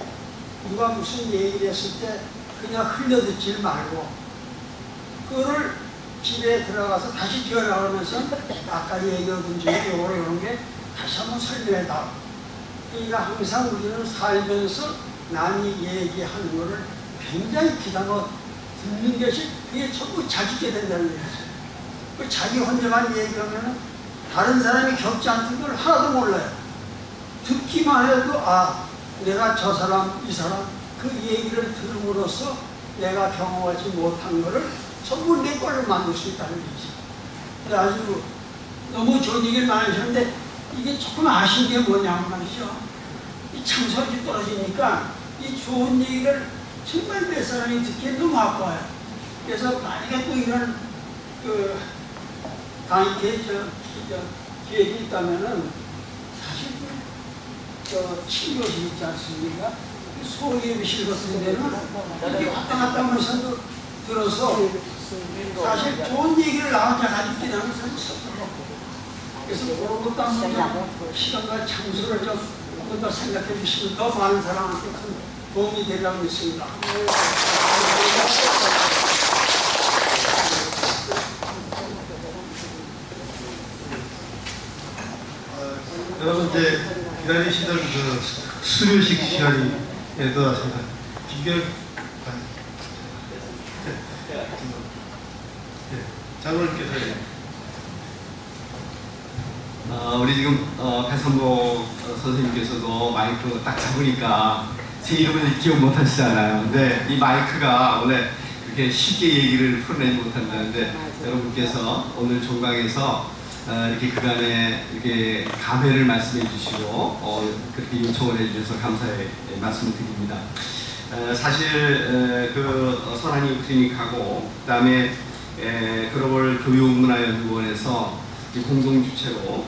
누가 무슨 얘기를 했을 때 그냥 흘려듣지 말고 그거를 집에 들어가서 다시 전화하면서 아까 얘기하던 중에 이런 게 다시 한번 설명해다. 그러니까 항상 우리는 살면서 남이 얘기하는 거를 굉장히 기다려 듣는 것이 그게 전부 자기게 된다는 거예요. 그 자기 혼자만 얘기하면 다른 사람이 겪지 않던 걸 하나도 몰라요. 듣기만 해도 아 내가 저 사람 이 사람 그 얘기를 들음으로써 내가 경험하지 못한 거를 전부 내 걸로 만들 수 있다는 거지. 아주 너무 좋은 얘기를 많이 하셨는데 이게 조금 아쉬운 게 뭐냐면 말이죠. 이 창설이 떨어지니까 이 좋은 얘기를 정말 몇 사람이 듣기에 너무 아파요. 그래서 만약에 또 이런 그 강의회 기획이 있다면은 사실 친교실 있지 않습니까? 소예비실 같은 데는 이렇게 왔다 갔다 하면서도 들어서 사실 좋은 얘기를 나한테 가지고 있다는 사람이 없어요. 그래서 그런 것도 한번 시간과 장소를 좀 한 번 더 생각해 주시면 더 많은 사람한테 큰 도움이 되리라고 믿습니다. 여러분 이제 기다리시던 그 수료식 시간이 들어왔습니다. 김별 장로님께서 우리 지금 배선복 선생님께서도 마이크 딱 잡으니까 제 이름을 기억 못 하시잖아요. 근데 이 마이크가 원래 그렇게 쉽게 얘기를 풀어내지 못한다는데 여러분께서 오늘 종강에서 이렇게 그간에 이렇게 감회를 말씀해 주시고 그렇게 요청을 해 주셔서 감사의 말씀을 드립니다. 사실 그 선한이 클리닉하고 그다음에 글로벌 교육문화연구원에서 공동 주체로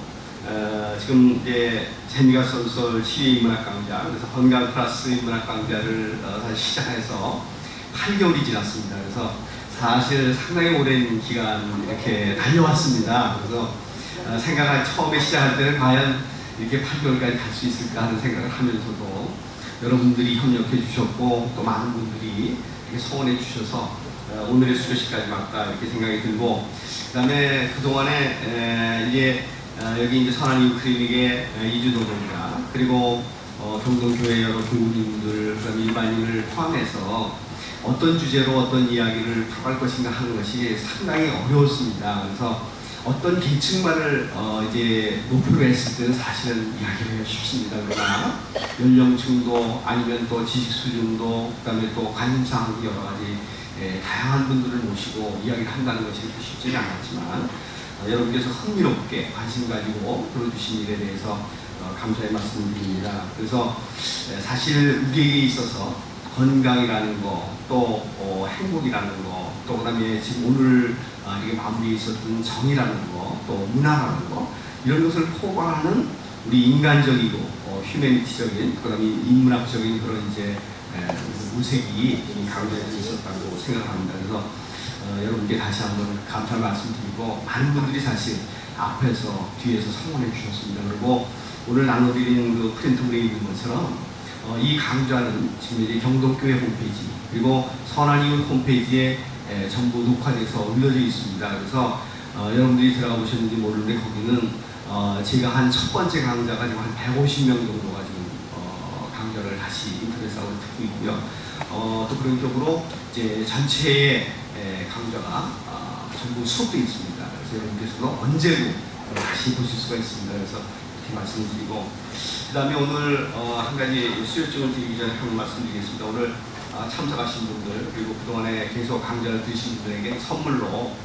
지금 이제 재미가 쏠쏠 시위 인문학 강좌, 그래서 건강 플러스 인문학 강좌를 다시 시작해서 8개월이 지났습니다. 그래서 사실 상당히 오랜 기간 이렇게 달려왔습니다. 그래서 생각할 처음에 시작할 때는 과연 이렇게 8개월까지 갈 수 있을까 하는 생각을 하면서도 여러분들이 협력해 주셨고 또 많은 분들이 이렇게 서원해 주셔서 오늘의 수료식까지 왔다 이렇게 생각이 들고, 그다음에 그동안에 이제 여기 이제 선한이유 클리닉의 이주도동자 그리고 경동교회 여러 교우님들 그다음에 일반인을 포함해서 어떤 주제로 어떤 이야기를 풀어갈 것인가 하는 것이 상당히 어려웠습니다. 그래서 어떤 계층만을 이제 목표로 했을 때는 사실은 이야기하기가 쉽습니다. 그러나 연령층도 아니면 또 지식 수준도 그다음에 또 관심사항 여러 가지 다양한 분들을 모시고 이야기를 한다는 것이 그렇게 쉽지는 않았지만 여러분께서 흥미롭게 관심 가지고 들어주신 일에 대해서 감사의 말씀을 드립니다. 그래서 사실 우리에게 있어서 건강이라는 거, 또 행복이라는 거, 또 그다음에 지금 오늘 이렇게 마무리에 있었던 정의라는 거, 또 문화라는 거, 이런 것을 포괄하는 우리 인간적이고 휴머니티적인, 그다음에 인문학적인 그런 이제 모색이 이 강좌에 있었다고 생각합니다. 그래서 여러분께 다시 한번 감사 말씀드리고, 많은 분들이 사실 앞에서 뒤에서 성원해 주셨습니다. 그리고 오늘 나눠드린 그 프린트물에 있는 것처럼 이 강좌는 지금 이제 경동교회 홈페이지 그리고 선한이유 홈페이지에 전부 녹화돼서 올려져 있습니다. 그래서 여러분들이 들어가 보셨는지 모르는데 거기는 제가 한 첫 번째 강좌가 지금 한 150명 정도가 지금 강좌를 다시 인터넷상으로 듣고 있고요. 또 그런 쪽으로 이제 전체의 강좌가 전부 수록되어 있습니다. 그래서 여러분께서도 언제도 다시 보실 수가 있습니다. 그래서 이렇게 말씀을 드리고, 그 다음에 오늘 한 가지 수요증을 드리기 전에 한 말씀드리겠습니다. 오늘 참석하신 분들 그리고 그동안에 계속 강좌를 들으신 분들에게 선물로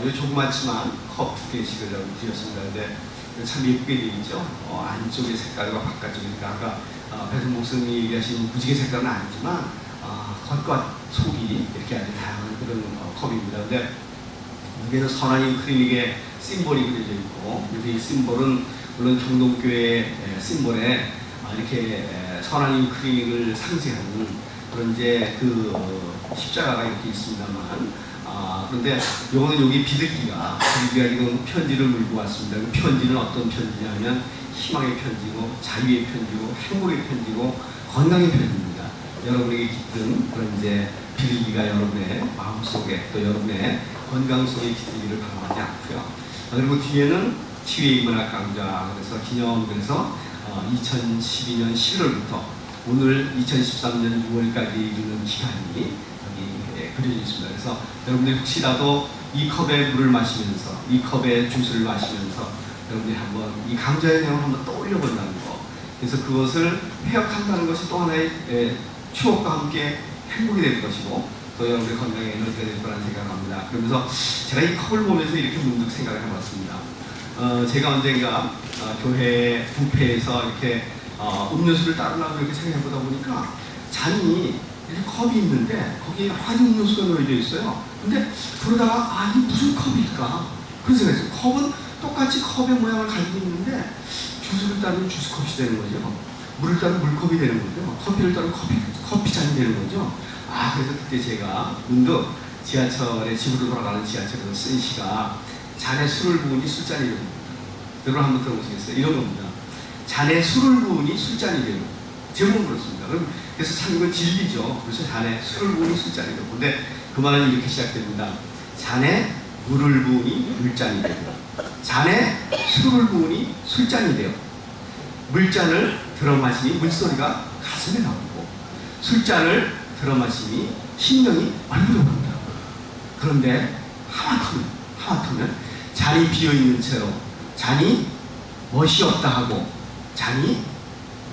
이 조그맣지만 컵 2개씩을 드렸습니다. 근데 참 예쁘게 되어 있죠. 안쪽의 색깔과 바깥쪽의 색깔, 아까 배선 목사님이 얘기하신 무지개 색깔은 아니지만 겉과 속이 이렇게 아주 다양한 그런 컵입니다. 근데 여기는 선한이유 클리닉의 심볼이 그려져 있고, 그래서 이 심볼은 물론 경동교회의 심볼에 이렇게 선한이유 클리닉을 상징하는 그런 이제 그 십자가가 이렇게 있습니다만, 그런데 요거는 여기 비둘기가 지금 편지를 물고 왔습니다. 그 편지는 어떤 편지냐면 희망의 편지고 자유의 편지고 행복의 편지고 건강의 편지입니다. 여러분에게 깃든 그런 이제 비둘기가 여러분의 마음속에 또 여러분의 건강 속에 깃들기를 바라지 않고요. 그리고 뒤에는 치유의 인문학 강좌, 그래서 기념그래서 2012년 11월부터 오늘 2013년 6월까지 이르는 기간이 여기 이렇게 그려져 있습니다. 그래서 여러분들이 혹시라도 이 컵에 물을 마시면서 이 컵에 주스를 마시면서 여러분들이 한번 이 강좌의 내용을 한번 떠올려 본다는 거. 그래서 그것을 회역한다는 것이 또 하나의 추억과 함께 행복이 될 것이고 또 여러분의 건강에 에너지가 될 거라는 생각을 합니다. 그러면서 제가 이 컵을 보면서 이렇게 문득 생각을 해봤습니다. 제가 언젠가 교회 부페에서 이렇게 음료수를 따르려고 이렇게 생각해보다 보니까 잔이 이렇게 컵이 있는데 거기에 여러 가지 음료수가 놓여져 있어요. 근데 그러다가 이게 무슨 컵일까? 그런 생각이 있어요. 컵은 똑같이 컵의 모양을 가지고 있는데 주스를 따르면 주스컵이 되는 거죠. 물을 따르면 물컵이 되는 거죠. 커피를 따르면 커피잔이 되는 거죠. 그래서 그때 제가 문득 지하철에 집으로 돌아가는 지하철에서 쓴 시가 잔에 술을 부으니 술잔이 되는 겁니다. 여러분 한번 들어보시겠어요? 이런 겁니다. 잔에 술을 부으니 술잔이 되는 겁니다. 제목은 그렇습니다. 그래서 참 이건 진리죠. 그래서 잔에 술을 부으니 술잔이 되고 근데 그 말은 이렇게 시작됩니다. 잔에 물을 부으니 물잔이 되고 잔에 술을 부으니 술잔이 되어 물잔을 들어 마시니 물소리가 가슴에 나오고 술잔을 들어 마시니 심령이 얼굴에 오른다. 그런데 하마터면 잔이 비어있는 채로 잔이 멋이 없다 하고 잔이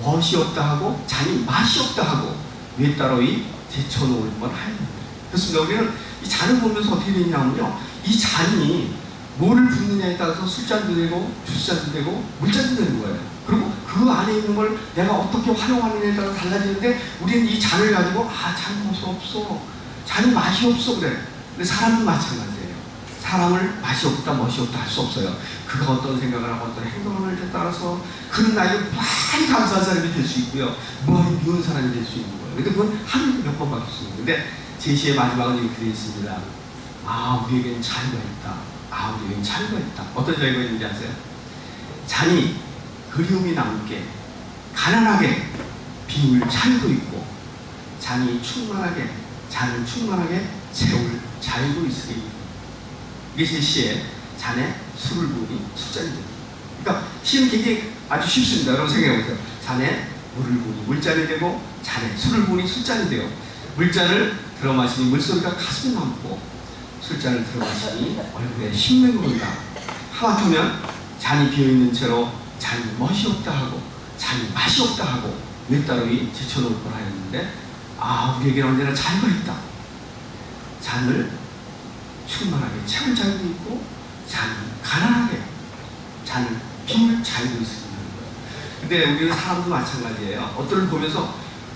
멋이 없다 하고 잔이 맛이 없다 하고 왜 따로이 제쳐놓을 뻔하였는데 그렇습니다. 우리는 이 잔을 보면서 어떻게 되냐면요 이 잔이 뭐를 붓느냐에 따라서 술잔도 되고 주스잔도 되고 물잔도 되는 거예요. 그리고 그 안에 있는 걸 내가 어떻게 활용하느냐에 따라 달라지는데 우리는 이 잔을 가지고 잔 맛이 없어 잔이 맛이 없어 그래. 근데 사람은 마찬가지예요. 사람을 맛이 없다 멋이 없다 할 수 없어요. 그가 어떤 생각을 하고 어떤 행동을 할 때 따라서 그는 나에게 많이 감사한 사람이 될 수 있고요 많이 미운 사람이 될 수 있는 거예요. 근데 그건 하루에 몇 번 바뀔 수 있는 거예요. 근데 제시의 마지막은 이렇게 되어 있습니다. 우리에게는 자유가 있다. 우리에게는 자유가 있다. 어떤 자유가 있는지 아세요? 잔이 그리움이 남게 가난하게 비울 자유도 있고 잔을 충만하게 채울 자유도 있으리. 이게 제 시에 잔에 술을 부으니 술잔이 됩니다. 그러니까 시는 굉장히 아주 쉽습니다. 여러분 생각해보세요. 잔에 물을 부으니 물잔이 되고 잔에 술을 부으니 술잔이 되고 물잔을 들어 마시니 물소리가 가슴에 남고 술잔을 들어 마시니 얼굴에 신명이 오른다. 하마터면 잔이 비어있는 채로 잔이 멋이 없다 하고 잔이 맛이 없다 하고 몇 따로이 제쳐놓을 뻔하였는데 우리에게는 언제나 자유가 있다. 잔을 충만하게 채울 자유도 있고 잔을 가난하게 잔을 비울 자유도 있습니다. 근데 우리는 사람도 마찬가지예요. 어떤 걸 보면서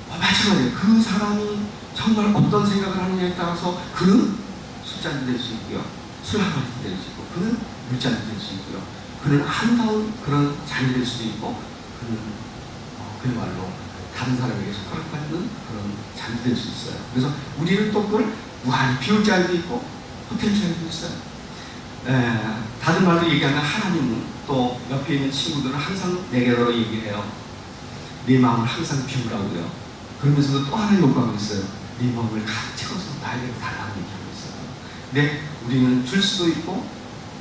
마찬가지예요. 그 사람이 정말 어떤 생각을 하느냐에 따라서 그는 술잔도 될 수 있고요 술 한 마리도 될 수 있고 그는 물잔도 될 수 있고요 그는 아름다운 그런 잔이 될 수도 있고 그는 그야말로 다른 사람에게 손가락 받는 그런 잔이 될 수 있어요. 그래서 우리는 또 그걸 무한히 비울 자유도 있고 호텔 자유도 있어요. 다른 말로 얘기하면 하나님은 또 옆에 있는 친구들은 항상 내게로 얘기해요. 네 마음을 항상 비우라고요. 그러면서도 또 하나 요구하고 있어요. 네 마음을 가득 채워서 나에게 달라고 얘기하고 있어요. 근데 우리는 줄 수도 있고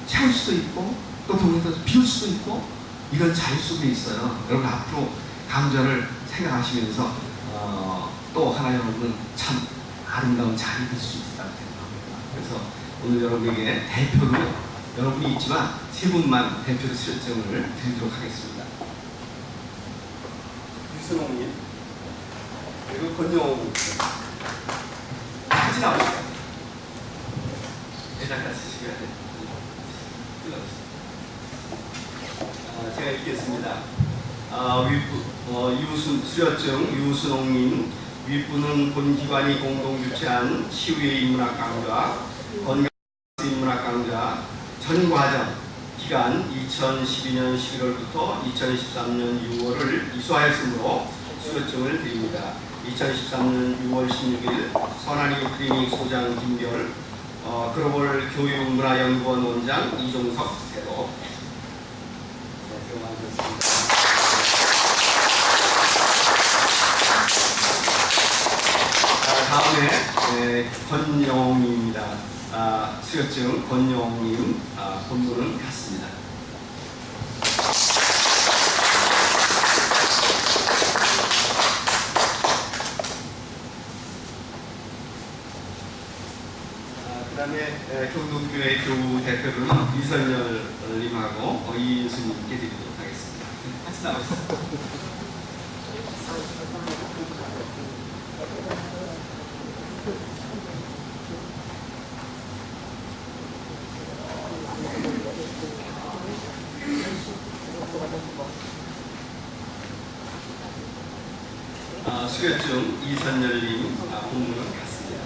채울 수도 있고 또 동네에서 비울 수도 있고 이런 자유 속에 있어요. 여러분 앞으로 강좌를 생각하시면서 또 하나 여러분은 참 아름다운 잔이 될 수 있다고 생각합니다. 그래서 오늘 여러분에게 대표로 여러분이 있지만 세 분만 대표로 수료증을 드리도록 하겠습니다. 유순홍님 그리고 권영호 같이 나오시죠. 일단 같이 시켜야 돼. 제가 읽겠습니다. 수료증 유순홍님 윗부는 본기관이 공동 주최한 시의회 인문학 강좌, 건강 인문학 강좌 전 과정 기간 2012년 11월부터 2013년 6월을 이수하였으므로 수료증을 드립니다. 2013년 6월 16일 선한이 클리닉 소장 김별, 글로벌 교육문화연구원 원장 이종석 대로. 다음에 권영웅입니다. 수료증 권영웅님 본부는 같습니다. 그다음에 경동교회 교우 대표로는 이선열님하고 이인수님께 드리도록 하겠습니다. 같이 나오시죠. 수료중 이선열님 공문을 갖습니다.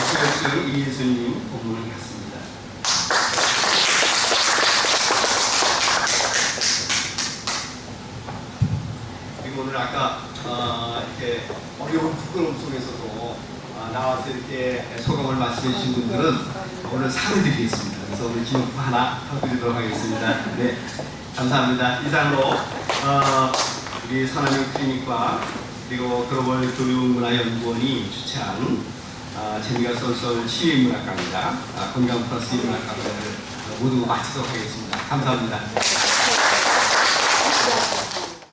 수료중 이인수님 공문을 갖습니다. 그리고 오늘 아까 이렇게 어려운 부끄러움 속에서도 나와서 이렇게 소감을 말씀해 주신 분들은 오늘 상을 드리겠습니다. 그래서 오늘 기념품 하나 더 드리도록 하겠습니다. 네, 감사합니다. 이상으로 우리 선한영 클리닉과 그리고 글로벌 교육문화연구원이 주최한 재미가 쏠쏠 시민문학 강좌, 건강 플러스 인문학 강좌를 모두 마치도록 하겠습니다. 감사합니다.